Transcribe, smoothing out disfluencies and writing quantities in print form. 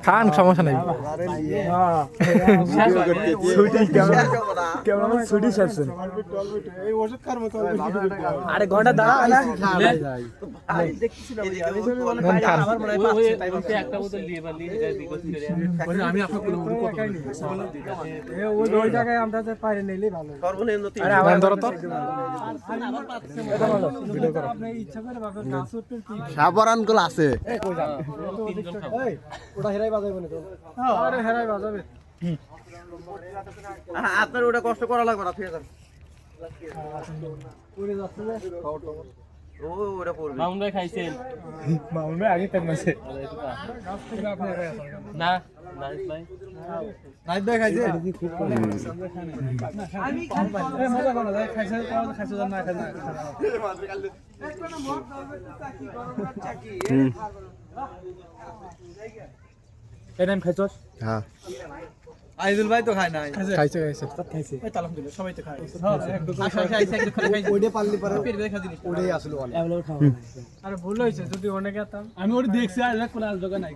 খান সমস্যা নাই আরে ঘন্টা দাঁড়া আমি সাবরান গুলো আছে আপনার ওটা কষ্ট করা লাগবে না, ঠিক আছে? ওটা পড়বে। মামুন ভাই খাইছেন? মামুন ভাই আগে টাইম আছে না নাইস ভাই। নাইট ভাই খাইছে এই টাইম খাইছস? হ্যাঁ আইজুল ভাই তো খায় না। খাইছে খাইছে খাইছে এই তালাম দিল সবাই তো খায়। হ্যাঁ এক দুটো খাইছে এক দুটো খাইছে ওইটা পারলি পারে পেট ব্যথা খাদিনি ওইটাই আসলে অনেক আরে ভুল হইছে যদি অনেক আতাম আমি ওটা দেখছি আর কোন আজ দোকান নাই